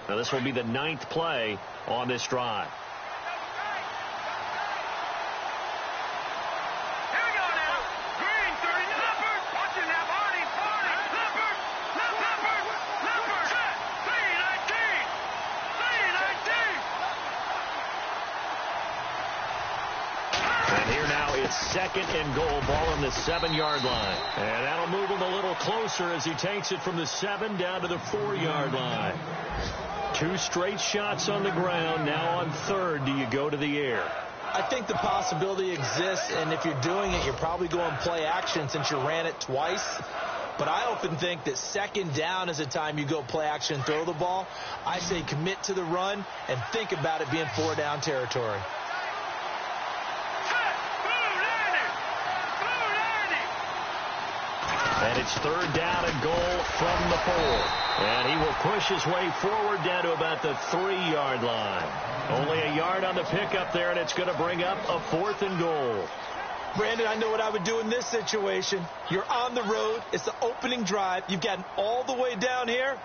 Now this will be the 9th play on this drive. Second and goal, ball on the 7-yard line. And that'll move him a little closer as he takes it from the 7 down to the 4-yard line. 2 straight shots on the ground. Now on 3rd, do you go to the air? I think the possibility exists, and if you're doing it, you're probably going play action since you ran it twice. But I often think that 2nd down is the time you go play action and throw the ball. I say commit to the run and think about it being 4-down territory. And it's 3rd down and goal from the 4. And he will push his way forward down to about the 3-yard line. Only a yard on the pickup there, and it's going to bring up a 4th and goal. Brandon, I know what I would do in this situation. You're on the road. It's the opening drive. You've gotten all the way down here.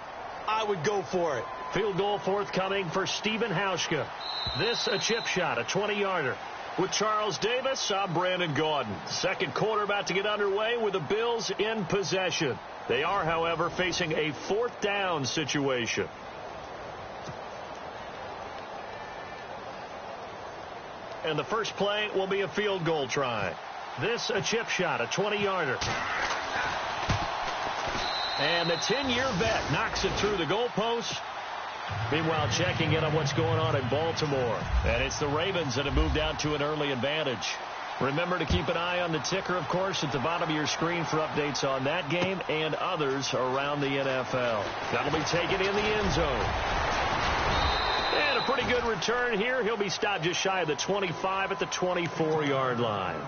I would go for it. Field goal forthcoming for Stephen Hauschka. This a chip shot, a 20-yarder. With Charles Davis, I'm Brandon Gaudin. Second quarter about to get underway with the Bills in possession. They are, however, facing a 4th down situation. And the first play will be a field goal try. This a chip shot, a 20-yarder. And the 10-year vet knocks it through the goalpost. Meanwhile, checking in on what's going on in Baltimore. And it's the Ravens that have moved out to an early advantage. Remember to keep an eye on the ticker, of course, at the bottom of your screen for updates on that game and others around the NFL. That'll be taken in the end zone. And a pretty good return here. He'll be stopped just shy of the 25 at the 24-yard line.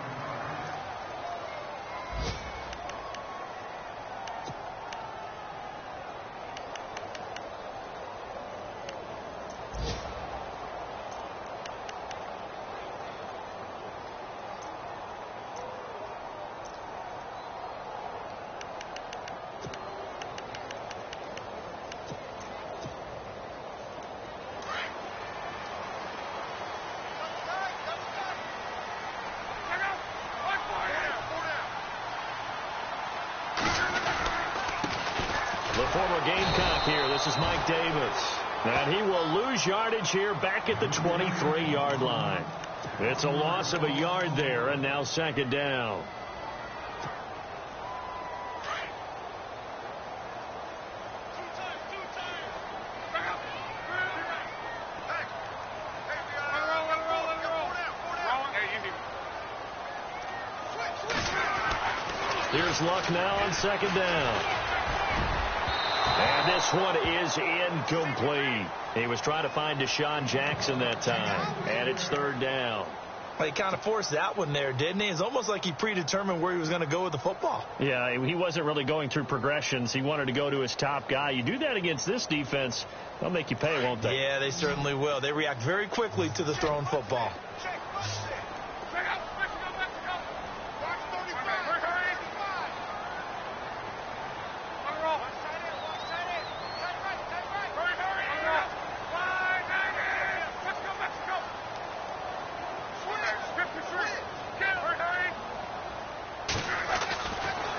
Former Gamecock here. This is Mike Davis. And he will lose yardage here back at the 23-yard line. It's a loss of a yard there, and now 2nd down. Here's Luck now on 2nd down. And this one is incomplete. He was trying to find Deshaun Jackson that time. And it's 3rd down. Well, he kind of forced that one there, didn't he? It's almost like he predetermined where he was going to go with the football. Yeah, he wasn't really going through progressions. He wanted to go to his top guy. You do that against this defense, they'll make you pay, won't they? Yeah, they certainly will. They react very quickly to the thrown football.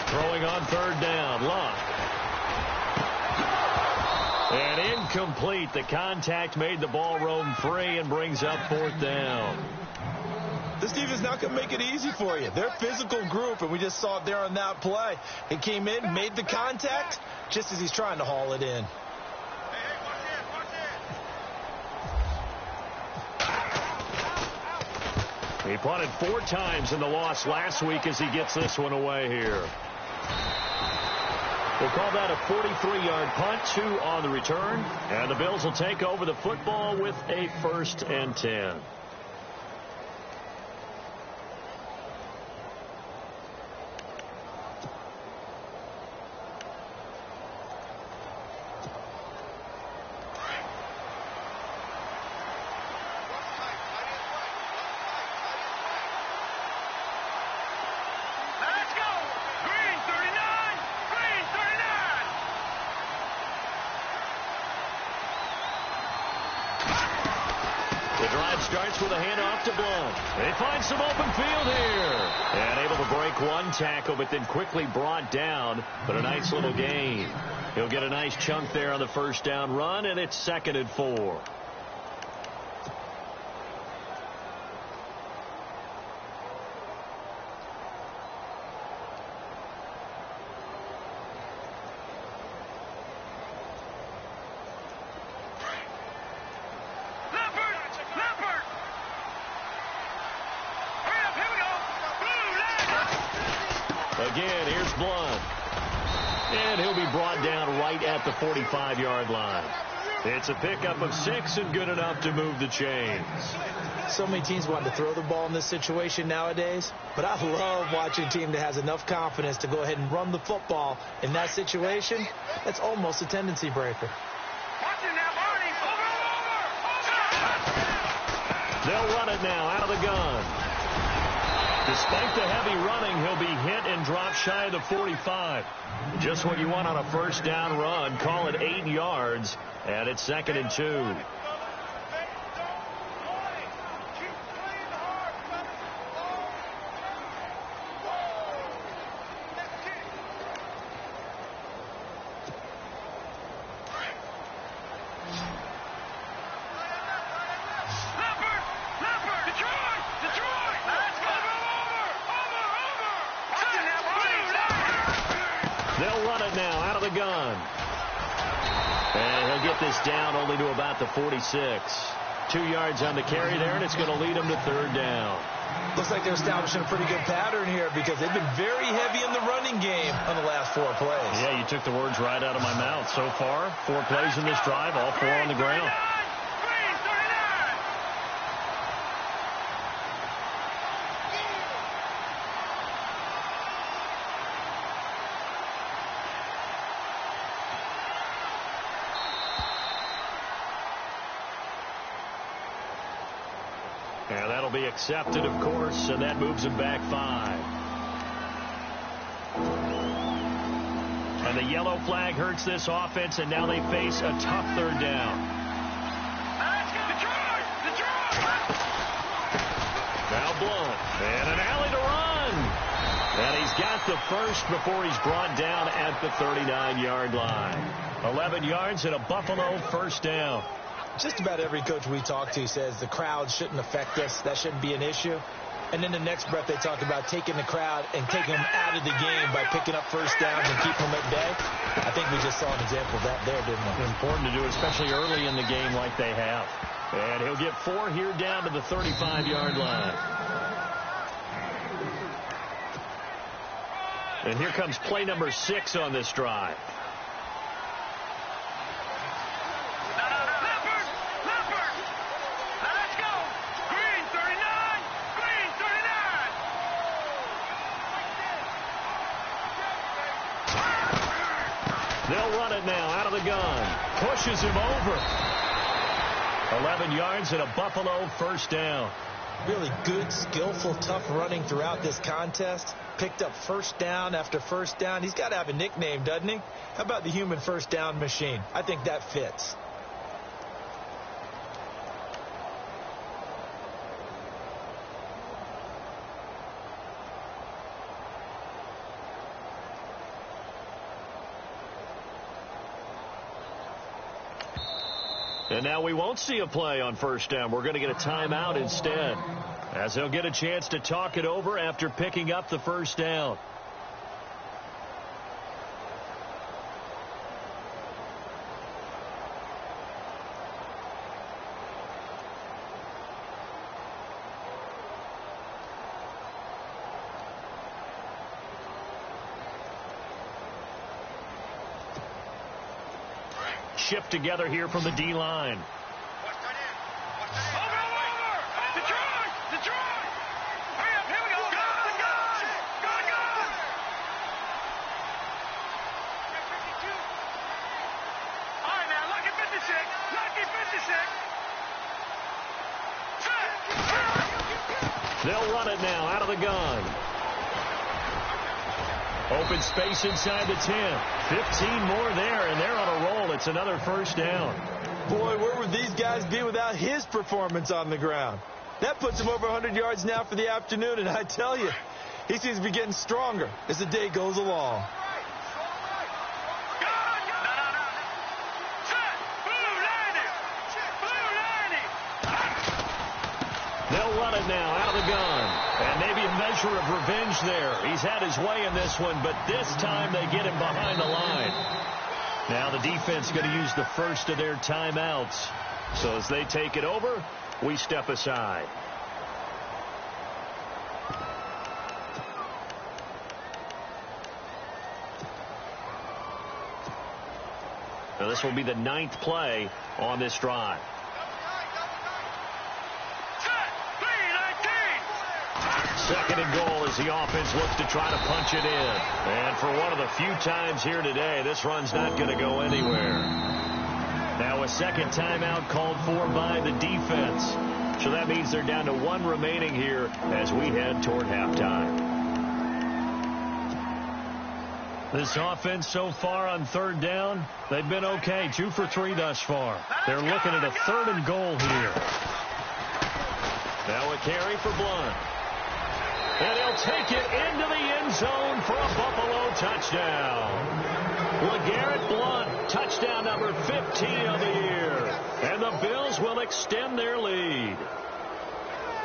Throwing on 3rd down, Luck. And incomplete. The contact made the ball roam free and brings up 4th down. This defense not going to make it easy for you. They're a physical group, and we just saw it there on that play. He came in, made the contact, just as he's trying to haul it in. He punted 4 times in the loss last week as he gets this one away here. We'll call that a 43-yard punt, 2 on the return. And the Bills will take over the football with a 1st and 10. drive starts with a handoff to Blunt. They find some open field here. And able to break one tackle, but then quickly brought down. But a nice little gain. He'll get a nice chunk there on the first down run, and it's 2nd and 4. Again, here's Blunt. And he'll be brought down right at the 45-yard line. It's a pickup of 6 and good enough to move the chains. So many teams want to throw the ball in this situation nowadays, but I love watching a team that has enough confidence to go ahead and run the football in that situation. That's almost a tendency breaker. They'll run it now out of the gun. Despite the heavy running, he'll be hit and drop shy of the 45. Just what you want on a first down run. Call it 8 yards, and it's 2nd and 2. They'll run it now out of the gun. And he'll get this down only to about the 46. 2 yards on the carry there, and it's going to lead him to 3rd down. Looks like they're establishing a pretty good pattern here because they've been very heavy in the running game on the last 4 plays. Yeah, you took the words right out of my mouth. So far, 4 plays in this drive, all 4 on the ground. And that'll be accepted, of course, and that moves him back 5. And the yellow flag hurts this offense, and now they face a tough 3rd down. Now Blunt, and an alley to run. And he's got the first before he's brought down at the 39-yard line. 11 yards and a Buffalo first down. Just about every coach we talk to says the crowd shouldn't affect us. That shouldn't be an issue. And then the next breath they talk about taking the crowd and taking them out of the game by picking up first downs and keeping them at bay. I think we just saw an example of that there, didn't we? Important to do, especially early in the game like they have. And he'll get 4 here down to the 35-yard line. And here comes play number 6 on this drive. They'll run it now out of the gun. Pushes him over. 11 yards and a Buffalo first down. Really good, skillful, tough running throughout this contest. Picked up first down after first down. He's got to have a nickname, doesn't he? How about the human first down machine? I think that fits. And now we won't see a play on first down. We're going to get a timeout instead, as they'll get a chance to talk it over after picking up the first down. Shift together here from the D-line. They'll run it now out of the gun. Open space inside the 10. 15 more there, and they're on a roll. It's another first down. Boy, where would these guys be without his performance on the ground? That puts him over 100 yards now for the afternoon, and I tell you, he seems to be getting stronger as the day goes along. They'll run it now out of the gun. And maybe a measure of revenge there. He's had his way in this one, but this time they get him behind the line. Now the defense going to use the first of their timeouts. So as they take it over, we step aside. Now this will be the 9th play on this drive. Second and goal as the offense looks to try to punch it in. And for one of the few times here today, this run's not going to go anywhere. Now a second timeout called for by the defense. So that means they're down to 1 remaining here as we head toward halftime. This offense so far on 3rd down, they've been okay. 2 for 3 thus far. They're looking at a 3rd and goal here. Now a carry for Blunt. And he'll take it into the end zone for a Buffalo touchdown. LeGarrette Blunt, touchdown number 15 of the year. And the Bills will extend their lead.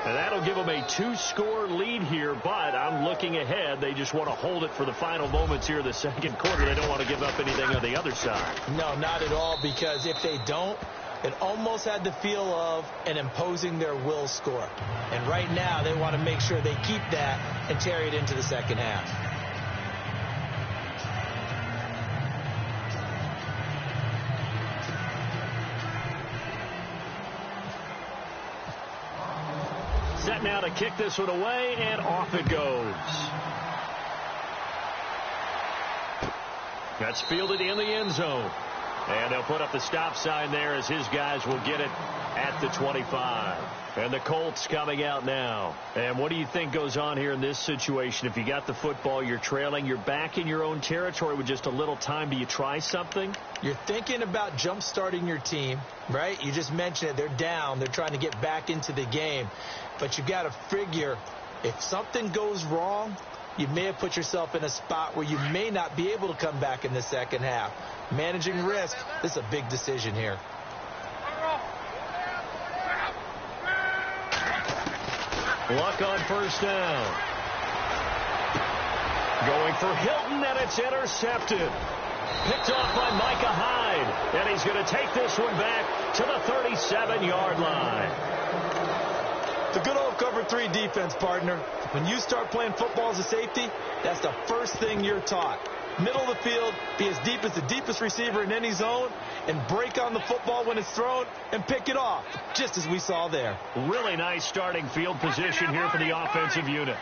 And that'll give them a 2-score lead here, but I'm looking ahead. They just want to hold it for the final moments here in the second quarter. They don't want to give up anything on the other side. No, not at all, because if they don't, it almost had the feel of an imposing their will score. And right now, they want to make sure they keep that and carry it into the second half. Set now to kick this one away, and off it goes. That's fielded in the end zone. And they'll put up the stop sign there as his guys will get it at the 25. And the Colts coming out now. And what do you think goes on here in this situation? If you got the football, you're trailing, you're back in your own territory with just a little time. Do you try something? You're thinking about jump-starting your team, right? You just mentioned it. They're down. They're trying to get back into the game. But you've got to figure if something goes wrong, you may have put yourself in a spot where you may not be able to come back in the second half. Managing risk, this is a big decision here. Luck on first down. Going for Hilton, and it's intercepted. Picked off by Micah Hyde. And he's going to take this one back to the 37-yard line. The good old cover 3 defense, partner. When you start playing football as a safety, that's the first thing you're taught. Middle of the field, be as deep as the deepest receiver in any zone, and break on the football when it's thrown and pick it off, just as we saw there. Really nice starting field position here for the offensive unit.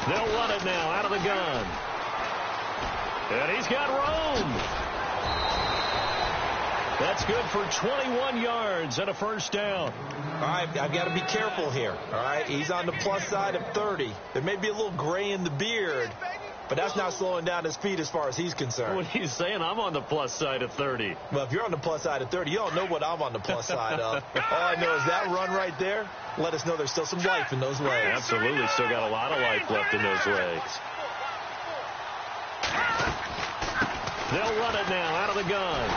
They'll run it now out of the gun. And he's got room. That's good for 21 yards and a first down. All right, I've got to be careful here. All right, he's on the plus side of 30. There may be a little gray in the beard, but that's not slowing down his feet as far as he's concerned. What are you saying? I'm on the plus side of 30. Well, if you're on the plus side of 30, you don't know what I'm on the plus side of. All I know is that run right there, let us know there's still some life in those legs. Absolutely, still got a lot of life left in those legs. They'll run it now out of the gun.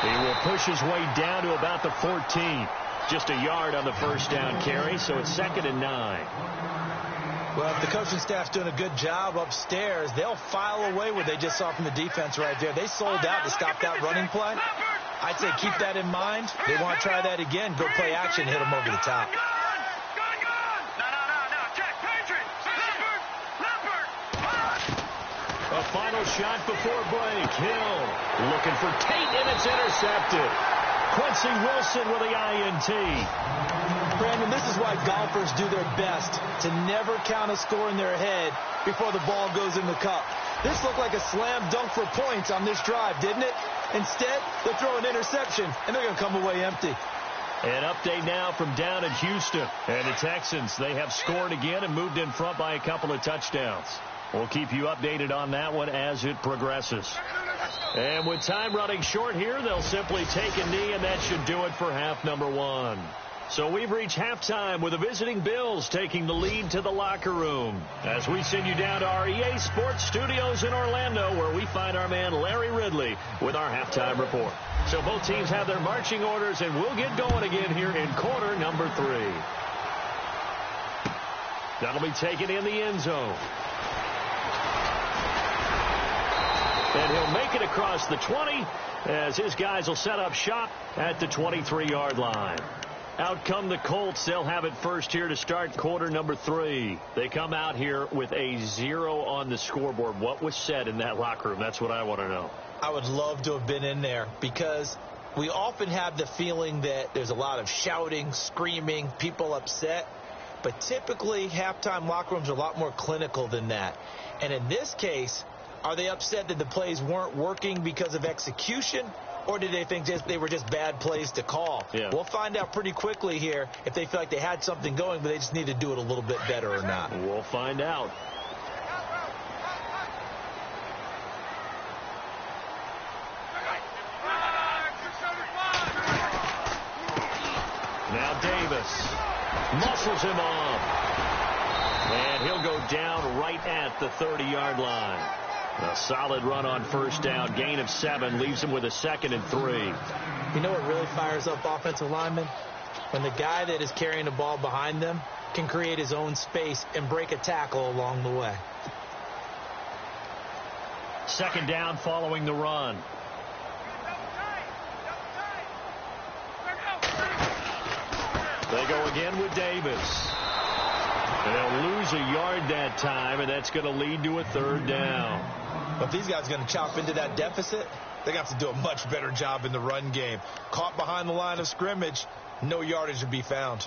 He will push his way down to about the 14. Just a yard on the first down carry, so it's 2nd and 9. Well, if the coaching staff's doing a good job upstairs, they'll file away what they just saw from the defense right there. They sold out to stop that running play. I'd say keep that in mind. They want to try that again. Go play action, hit them over the top. A final shot before break. Hill looking for Tate, and it's intercepted. Quincy Wilson with the INT. Brandon, this is why golfers do their best to never count a score in their head before the ball goes in the cup. This looked like a slam dunk for points on this drive, didn't it? Instead, they'll throw an interception, and they're going to come away empty. An update now from down in Houston. And the Texans, they have scored again and moved in front by a couple of touchdowns. We'll keep you updated on that one as it progresses. And with time running short here, they'll simply take a knee, and that should do it for half number one. So we've reached halftime with the visiting Bills taking the lead to the locker room as we send you down to our EA Sports Studios in Orlando, where we find our man Larry Ridley with our halftime report. So both teams have their marching orders, and we'll get going again here in quarter number 3. That'll be taken in the end zone. And he'll make it across the 20 as his guys will set up shop at the 23-yard line. Out come the Colts. They'll have it first here to start quarter number 3. They come out here with a 0 on the scoreboard. What was said in that locker room? That's what I want to know. I would love to have been in there because we often have the feeling that there's a lot of shouting, screaming, people upset. But typically, halftime locker rooms are a lot more clinical than that. And in this case, are they upset that the plays weren't working because of execution? Or did they think they were just bad plays to call? Yeah. We'll find out pretty quickly here if they feel like they had something going, but they just need to do it a little bit better or not. We'll find out. Now Davis muscles him off. And he'll go down right at the 30-yard line. A solid run on first down. Gain of 7 leaves him with a 2nd and 3. You know what really fires up offensive linemen? When the guy that is carrying the ball behind them can create his own space and break a tackle along the way. 2nd down following the run. They go again with Davis. And they'll lose a yard that time, and that's going to lead to a 3rd down. If these guys are going to chop into that deficit, they got to do a much better job in the run game. Caught behind the line of scrimmage, no yardage to be found.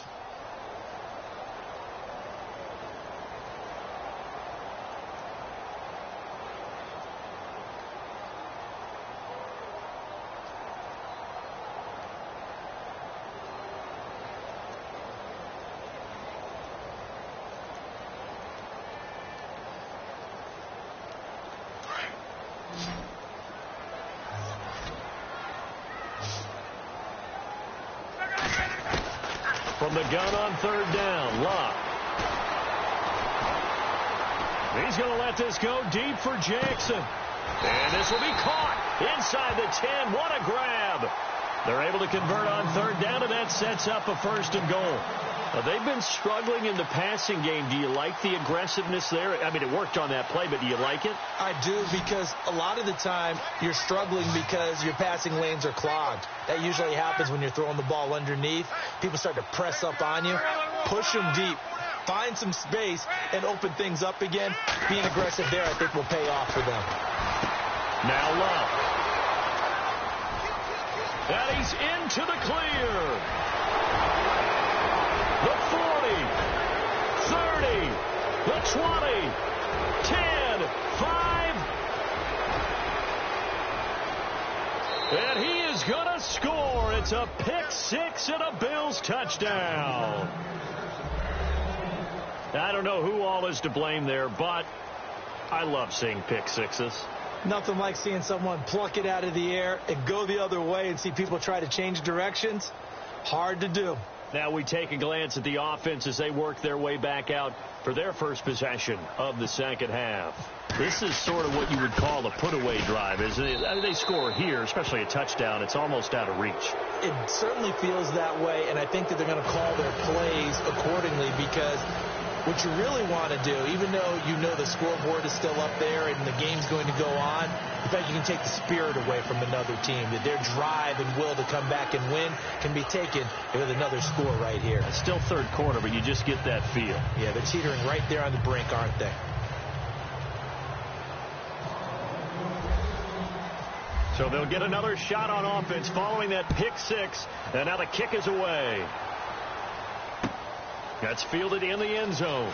From the gun on 3rd down, Locke. He's going to let this go deep for Jackson. And this will be caught inside the 10. What a grab. They're able to convert on 3rd down, and that sets up a 1st and goal. They've been struggling in the passing game. Do you like the aggressiveness there? I mean, it worked on that play, but do you like it? I do, because a lot of the time you're struggling because your passing lanes are clogged. That usually happens when you're throwing the ball underneath. People start to press up on you. Push them deep. Find some space and open things up again. Being aggressive there, I think, will pay off for them. Now Love. And he's into the clear. The 40, 30, the 20, 10, 5. And he is going to score. It's a pick 6 and a Bills touchdown. I don't know who all is to blame there, but I love seeing pick 6s. Nothing like seeing someone pluck it out of the air and go the other way and see people try to change directions. Hard to do. Now we take a glance at the offense as they work their way back out for their first possession of the second half. This is sort of what you would call a put-away drive, isn't it? I mean, they score here, especially a touchdown. It's almost out of reach. It certainly feels that way, and I think that they're going to call their plays accordingly, because what you really want to do, even though you know the scoreboard is still up there and the game's going to go on, in fact, you can take the spirit away from another team, that their drive and will to come back and win can be taken with another score right here. It's still third quarter, but you just get that feel. Yeah, they're teetering right there on the brink, aren't they? So they'll get another shot on offense following that pick 6, and now the kick is away. That's fielded in the end zone.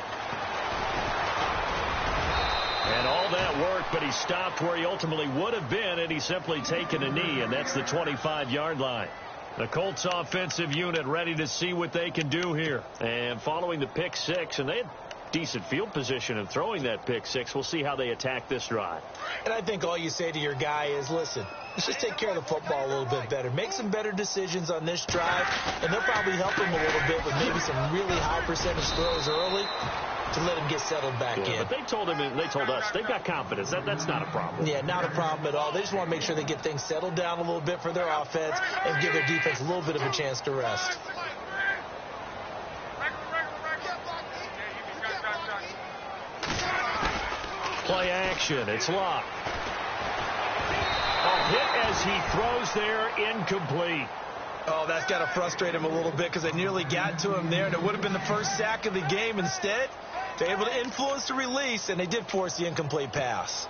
And all that work, but he stopped where he ultimately would have been, and he's simply taken a knee, and that's the 25-yard line. The Colts offensive unit ready to see what they can do here. And following the pick 6, and they decent field position and throwing that pick six. We'll see how they attack this drive. And I think all you say to your guy is, listen, let's just take care of the football a little bit better. Make some better decisions on this drive, and they'll probably help him a little bit with maybe some really high percentage throws early to let him get settled back in. But they told him, and they told us, they've got confidence. That's not a problem. Yeah, not a problem at all. They just want to make sure they get things settled down a little bit for their offense and give their defense a little bit of a chance to rest. Play action. It's Locke. A hit as he throws there, incomplete. Oh, that's got to frustrate him a little bit because they nearly got to him there, and it would have been the first sack of the game. Instead, they're able to influence the release, and they did force the incomplete pass.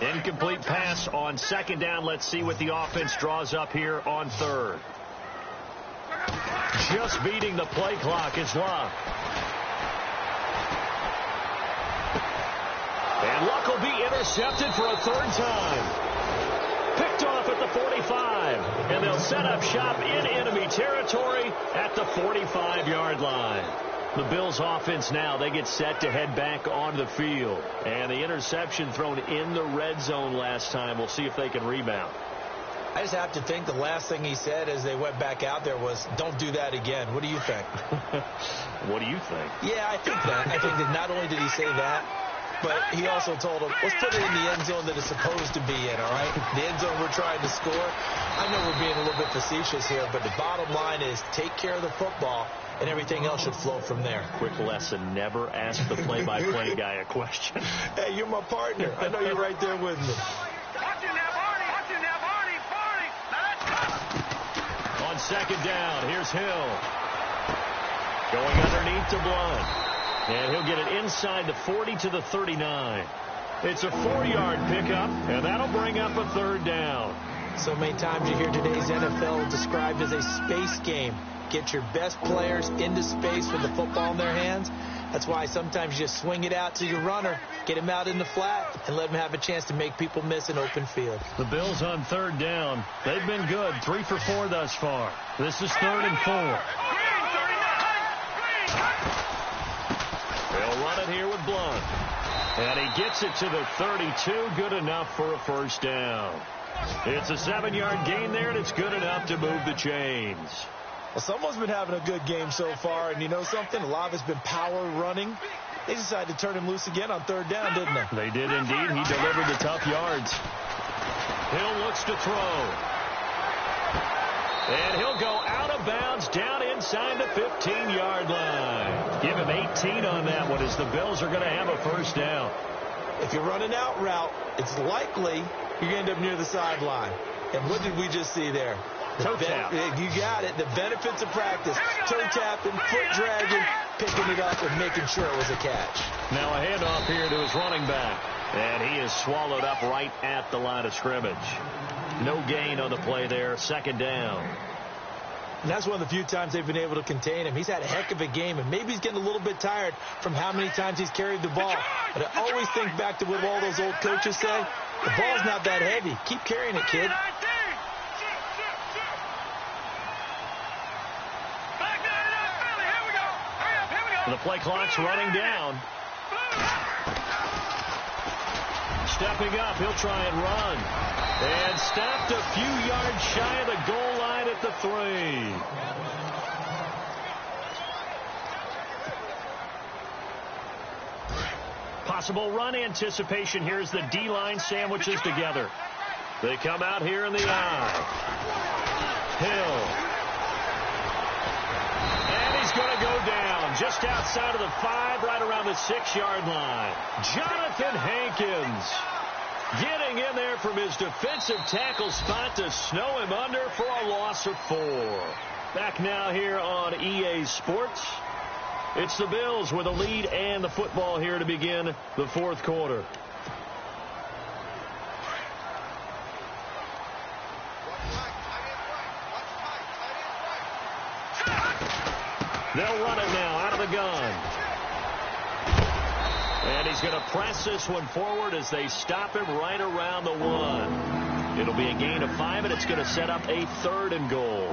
Incomplete pass on second down. Let's see what the offense draws up here on third. Just beating the play clock is Luck. And Luck will be intercepted for a third time. Picked off at the 45. And they'll set up shop in enemy territory at the 45-yard line. The Bills offense now, they get set to head back on the field. And the interception thrown in the red zone last time. We'll see if they can rebound. I just have to think the last thing he said as they went back out there was, don't do that again. What do you think? What do you think? Yeah, I think that. I think that not only did he say that, but he also told him, let's put it in the end zone that it's supposed to be in, all right? The end zone we're trying to score. I know we're being a little bit facetious here, but the bottom line is take care of the football, and everything else should flow from there. Quick lesson, never ask the play-by-play guy a question. Hey, you're my partner. I know you're right there with me. On second down, here's Hill. Going underneath to Blunt. And he'll get it inside the 40 to the 39. It's a 4-yard pickup, and that'll bring up a third down. So many times you hear today's NFL described as a space game. Get your best players into space with the football in their hands. That's why sometimes you just swing it out to your runner, get him out in the flat, and let him have a chance to make people miss an open field. The Bills on third down. They've been good, 3 for 4 thus far. This is 3rd and 4. They'll run it here with Blunt. And he gets it to the 32. Good enough for a first down. It's a 7-yard gain there, and it's good enough to move the chains. Well, someone's been having a good game so far, and you know something? A lot of it's been power running. They decided to turn him loose again on third down, didn't they? They did indeed. He delivered the tough yards. Hill looks to throw. And he'll go out of bounds down inside the 15-yard line. Give him 18 on that one as the Bills are going to have a first down. If you're running out route, it's likely you're going to end up near the sideline. And what did we just see there? Toe tap. You got it. The benefits of practice. Toe tapping, foot dragging, picking it up, and making sure it was a catch. Now a handoff here to his running back. And he is swallowed up right at the line of scrimmage. No gain on the play there. Second down. And that's one of the few times they've been able to contain him. He's had a heck of a game, and maybe he's getting a little bit tired from how many times he's carried the ball. But I always think back to what all those old coaches say. The ball's not that heavy. Keep carrying it, kid. The play clock's running down. Stepping up, he'll try and run. And stopped a few yards shy of the goal line at the 3. Possible run anticipation. Here's the D-line sandwiches together. They come out here in the eye. Hill. And he's going to go down just outside of the 5, right around the 6-yard line. Jonathan Hankins getting in there from his defensive tackle spot to snow him under for a loss of 4. Back now here on EA Sports. It's the Bills with a lead and the football here to begin the 4th quarter. They'll run it now out of the gun. And he's going to press this one forward as they stop him right around the 1. It'll be a gain of 5, and it's going to set up a 3rd and goal.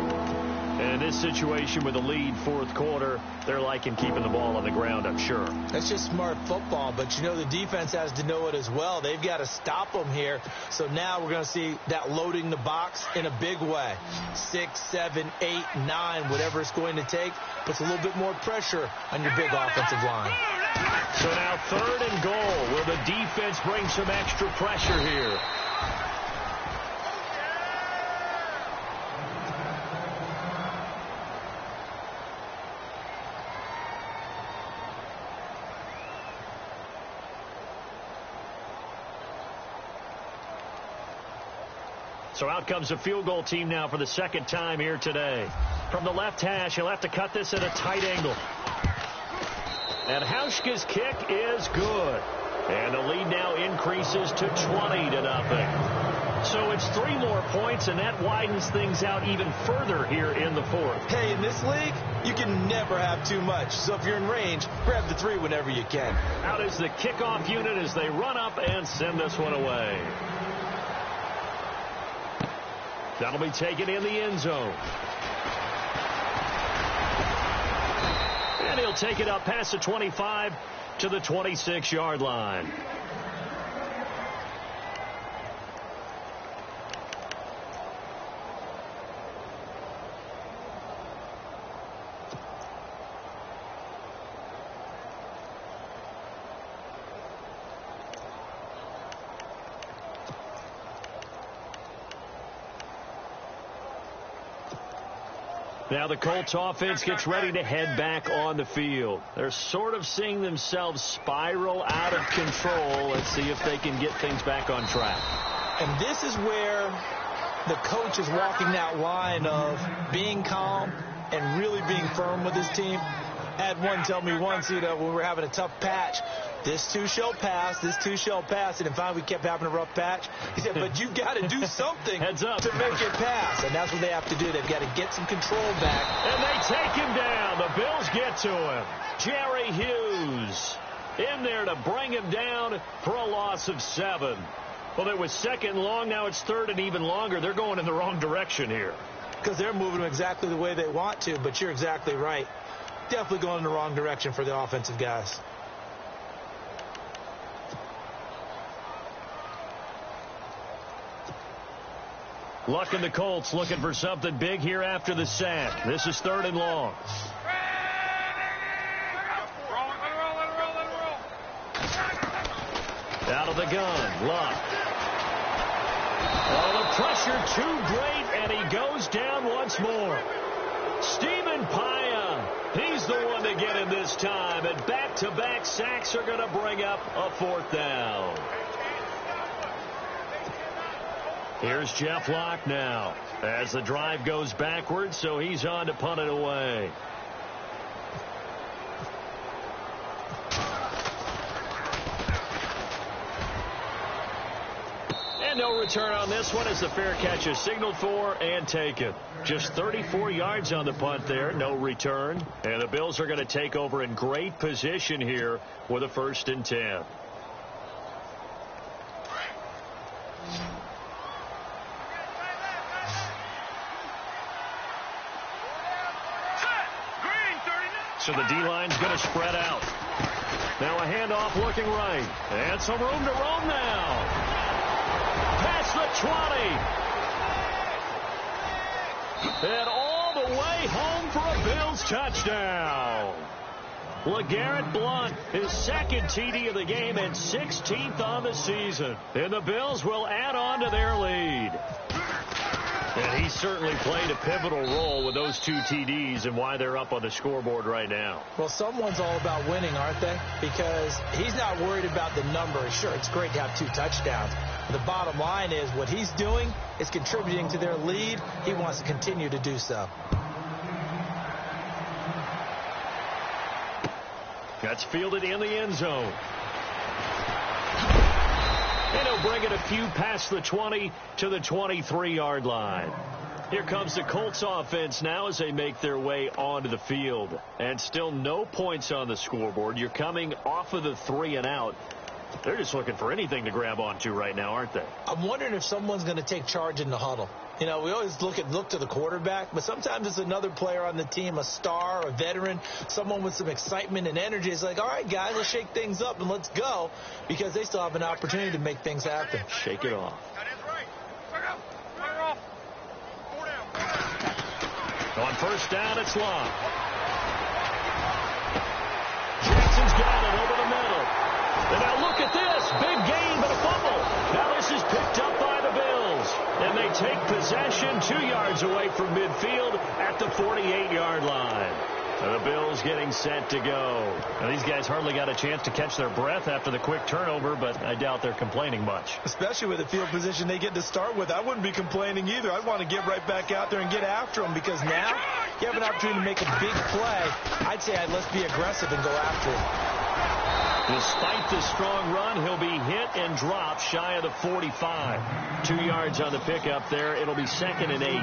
And in this situation with the lead 4th quarter, they're liking keeping the ball on the ground, I'm sure. That's just smart football, but you know the defense has to know it as well. They've got to stop them here. So now we're going to see that loading the box in a big way. 6, 7, 8, 9, whatever it's going to take, puts a little bit more pressure on your big offensive line. So now 3rd and goal. Will the defense bring some extra pressure here? So out comes the field goal team now for the 2nd time here today. From the left hash, he'll have to cut this at a tight angle. And Hauschka's kick is good. And the lead now increases to 20-0. So it's 3 more points, and that widens things out even further here in the 4th. Hey, in this league, you can never have too much. So if you're in range, grab the 3 whenever you can. Out is the kickoff unit as they run up and send this one away. That'll be taken in the end zone. And he'll take it up past the 25 to the 26-yard line. Now the Colts offense gets ready to head back on the field. They're sort of seeing themselves spiral out of control. Let's see if they can get things back on track. And this is where the coach is walking that line of being calm and really being firm with his team. I had one tell me once, when we were having a tough patch, this too shall pass, this too shall pass. And then finally we kept having a rough patch. He said, but you've got to do something Heads up. to make it pass. And that's what they have to do. They've got to get some control back. And they take him down. The Bills get to him. Jerry Hughes in there to bring him down for a loss of 7. Well, it was 2nd long. Now it's 3rd and even longer. They're going in the wrong direction here. Because they're moving them exactly the way they want to. But you're exactly right. Definitely going in the wrong direction for the offensive guys. Luck and the Colts looking for something big here after the sack. This is 3rd and long. Out of the gun, Luck. Oh, the pressure too great, and he goes down once more. Stephen Paya, he's the one to get him this time, and back-to-back sacks are going to bring up a 4th down. Here's Jeff Locke now as the drive goes backwards, so he's on to punt it away. And no return on this one as the fair catch is signaled for and taken. Just 34 yards on the punt there, no return. And the Bills are going to take over in great position here with a 1st and 10. So the D-line's going to spread out. Now a handoff looking right. And some room to roam now. Past the 20. And all the way home for a Bills touchdown. LeGarrette Blount, his 2nd TD of the game and 16th on the season. And the Bills will add on to their lead. And he certainly played a pivotal role with those 2 TDs and why they're up on the scoreboard right now. Well, someone's all about winning, aren't they? Because he's not worried about the number. Sure, it's great to have 2 touchdowns. But the bottom line is what he's doing is contributing to their lead. He wants to continue to do so. That's fielded in the end zone. And he'll bring it a few past the 20 to the 23-yard line. Here comes the Colts offense now as they make their way onto the field. And still no points on the scoreboard. You're coming off of the 3 and out. They're just looking for anything to grab onto right now, aren't they? I'm wondering if someone's going to take charge in the huddle. You know, we always look to the quarterback, but sometimes it's another player on the team, a star, a veteran, someone with some excitement and energy. It's like, all right, guys, let's shake things up and let's go, because they still have an opportunity to make things happen. Shake it off. On first down, it's long. Jackson's got it over the middle. And now look at this. Big gain, but a fumble. Now this is picked up by the Bills. And they take possession 2 yards away from midfield at the 48-yard line. The Bills getting set to go. Now, these guys hardly got a chance to catch their breath after the quick turnover, but I doubt they're complaining much. Especially with the field position they get to start with. I wouldn't be complaining either. I'd want to get right back out there and get after them, because now you have an opportunity to make a big play. I'd say let's be aggressive and go after it. Despite the strong run, he'll be hit and dropped shy of the 45. 2 yards on the pickup there. It'll be 2nd and 8.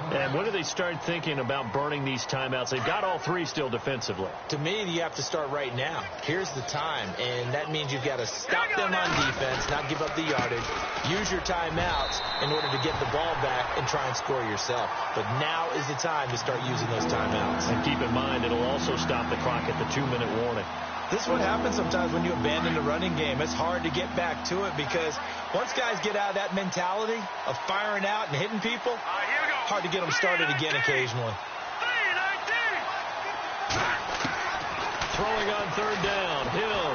And when do they start thinking about burning these timeouts? They've got all 3 still defensively. To me, you have to start right now. Here's the time, and that means you've got to stop them on defense, not give up the yardage, use your timeouts in order to get the ball back and try and score yourself. But now is the time to start using those timeouts. And keep in mind, it'll also stop the clock at the 2-minute warning. This is what happens sometimes when you abandon the running game. It's hard to get back to it, because once guys get out of that mentality of firing out and hitting people, hard to get them started again occasionally. Throwing on 3rd down, Hill.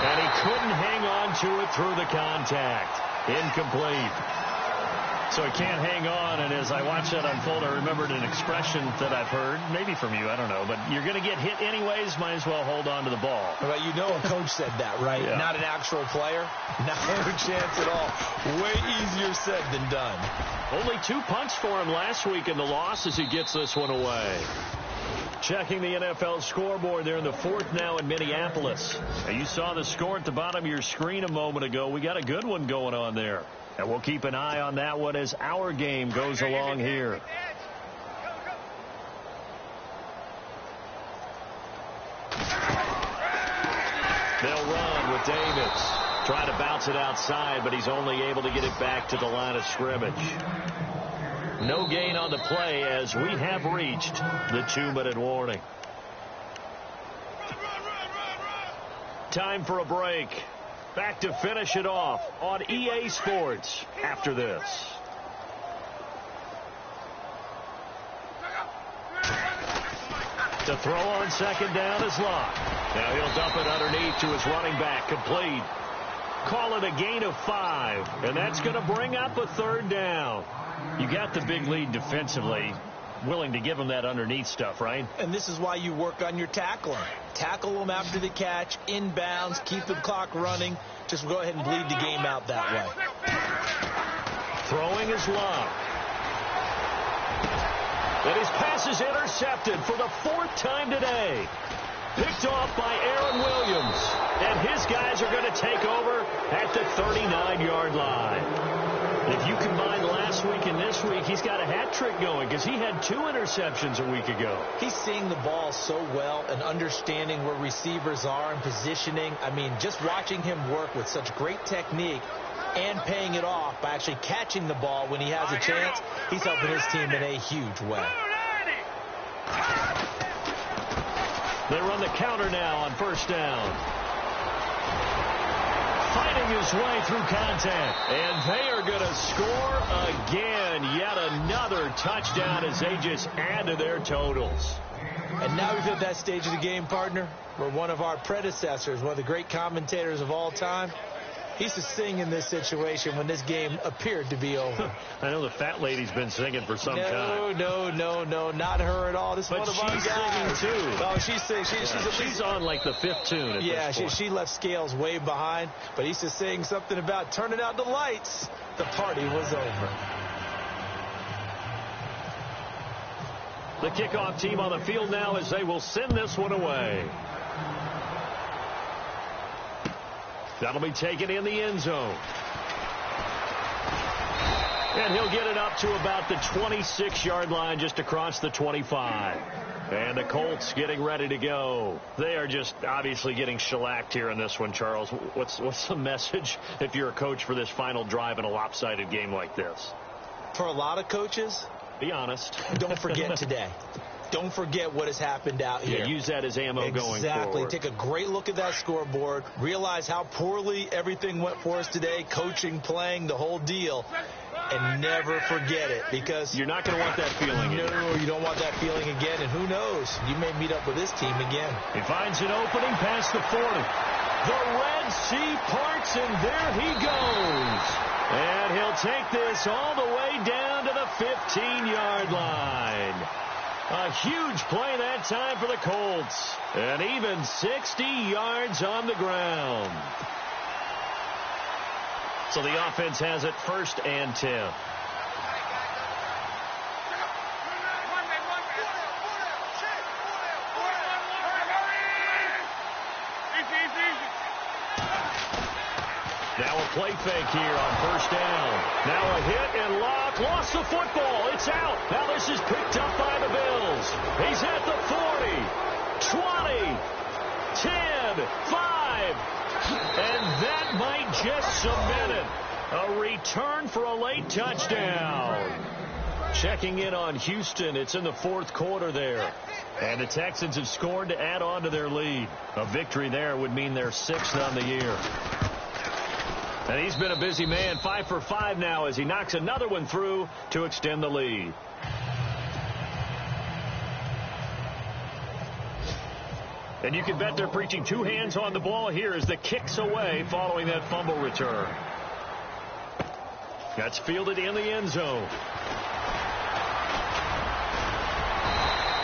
And he couldn't hang on to it through the contact. Incomplete. So he can't hang on, and as I watched that unfold, I remembered an expression that I've heard, maybe from you, I don't know, but you're going to get hit anyways, might as well hold on to the ball. Well, you know a coach said that, right? Yeah. Not an actual player. Not a chance at all. Way easier said than done. Only 2 punts for him last week in the loss as he gets this one away. Checking the NFL scoreboard there in the 4th now in Minneapolis. Now, you saw the score at the bottom of your screen a moment ago. We got a good one going on there. And we'll keep an eye on that one as our game goes along here. They'll run with Davis. Trying to bounce it outside, but he's only able to get it back to the line of scrimmage. No gain on the play as we have reached the 2-minute warning. Time for a break. Back to finish it off on EA Sports after this. To throw on 2nd down is Locke. Now he'll dump it underneath to his running back. Complete. Call it a gain of 5. And that's going to bring up a 3rd down. You got the big lead defensively. Willing to give them that underneath stuff, right? And this is why you work on your tackling. Tackle them after the catch, inbounds, keep the clock running. Just go ahead and bleed the game out that way. Throwing is Locke. And his pass is intercepted for the 4th time today. Picked off by Aaron Williams. And his guys are going to take over at the 39-yard line. If you combine last week and this week, he's got a hat trick going because he had 2 interceptions a week ago. He's seeing the ball so well and understanding where receivers are and positioning. I mean, just watching him work with such great technique and paying it off by actually catching the ball when he has a chance, he's helping his team in a huge way. They run the counter now on 1st down. Fighting his way through contact. And they are going to score again. Yet another touchdown as they just add to their totals. And now we've hit that stage of the game, partner, where one of our predecessors, one of the great commentators of all time, he used to sing in this situation when this game appeared to be over. I know the fat lady's been singing for some time. No, not her at all. This is one of our guys. She's singing, too. Oh, she's singing. She's on, like, the 5th tune at this point. She left Scales way behind, but he used to sing something about turning out the lights. The party was over. The kickoff team on the field now as they will send this one away. That'll be taken in the end zone. And he'll get it up to about the 26-yard line, just across the 25. And the Colts getting ready to go. They are just obviously getting shellacked here in this one, Charles. What's the message if you're a coach for this final drive in a lopsided game like this? For a lot of coaches, be honest. Don't forget today. Don't forget what has happened out here. Yeah, use that as ammo going forward. Exactly. Take a great look at that scoreboard. Realize how poorly everything went for us today. Coaching, playing, the whole deal. And never forget it, because you're not going to want that feeling again. No, you don't want that feeling again. And who knows? You may meet up with this team again. He finds an opening past the 40. The Red Sea parts, and there he goes. And he'll take this all the way down to the 15-yard line. A huge play that time for the Colts. And even 60 yards on the ground. So the offense has it 1st and 10. Now a play fake here on 1st down. Now a hit and Locke lost the football. It's out. Now this is picked up by the Bills. He's at the 40, 20, 10, 5. And that might just cement it. A return for a late touchdown. Checking in on Houston. It's in the 4th quarter there. And the Texans have scored to add on to their lead. A victory there would mean they're 6th on the year. And he's been a busy man. 5 for 5 now as he knocks another one through to extend the lead. And you can bet they're preaching 2 hands on the ball here as the kick's away following that fumble return. That's fielded in the end zone.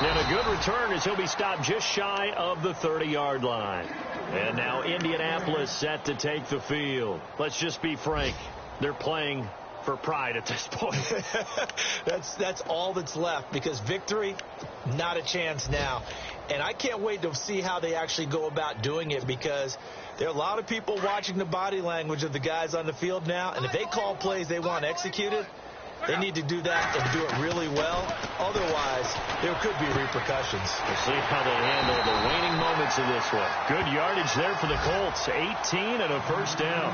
And a good return as he'll be stopped just shy of the 30-yard line. And now Indianapolis set to take the field. Let's just be frank. They're playing for pride at this point. That's all that's left, because victory, not a chance now. And I can't wait to see how they actually go about doing it, because there are a lot of people watching the body language of the guys on the field now. And if they call plays they want executed, they need to do that and do it really well. Otherwise, there could be repercussions. We'll see how they handle the waning moments of this one. Good yardage there for the Colts. 18 and a 1st down.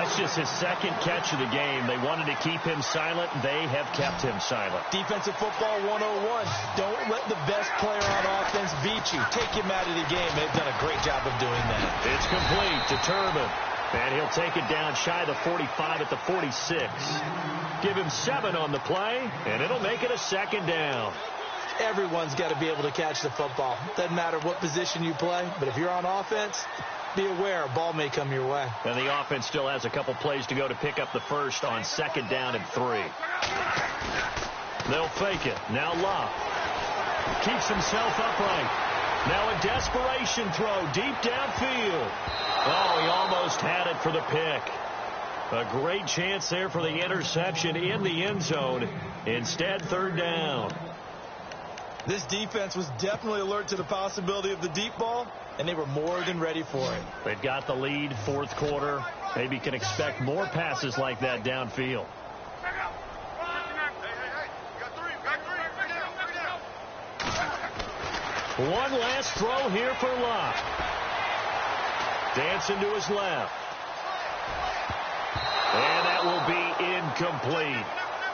That's just his 2nd catch of the game. They wanted to keep him silent. They have kept him silent. Defensive football 101. Don't let the best player on offense beat you. Take him out of the game. They've done a great job of doing that. It's complete to Turbin. And he'll take it down shy of the 45 at the 46. Give him 7 on the play, and it'll make it a 2nd down. Everyone's got to be able to catch the football. Doesn't matter what position you play, but if you're on offense, be aware a ball may come your way. And the offense still has a couple plays to go to pick up the 1st on 2nd down and 3. They'll fake it. Now Locke keeps himself upright. Now a desperation throw deep downfield. Oh, he almost had it for the pick. A great chance there for the interception in the end zone. Instead, 3rd down. This defense was definitely alert to the possibility of the deep ball, and they were more than ready for it. They've got the lead, 4th quarter. Maybe can expect more passes like that downfield. One last throw here for Locke. Dancing to his left. And that will be incomplete,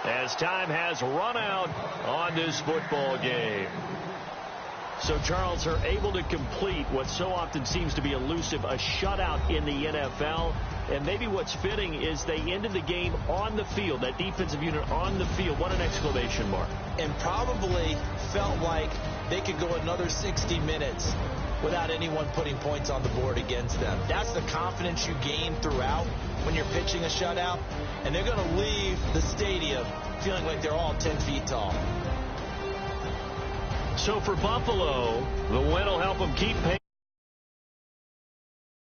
as time has run out on this football game. So, Charles, are able to complete what so often seems to be elusive, a shutout in the NFL. And maybe what's fitting is they ended the game on the field, that defensive unit on the field. What an exclamation mark. And probably felt like they could go another 60 minutes without anyone putting points on the board against them. That's the confidence you gain throughout when you're pitching a shutout. And they're going to leave the stadium feeling like they're all 10 feet tall. So for Buffalo, the win will help them keep pace.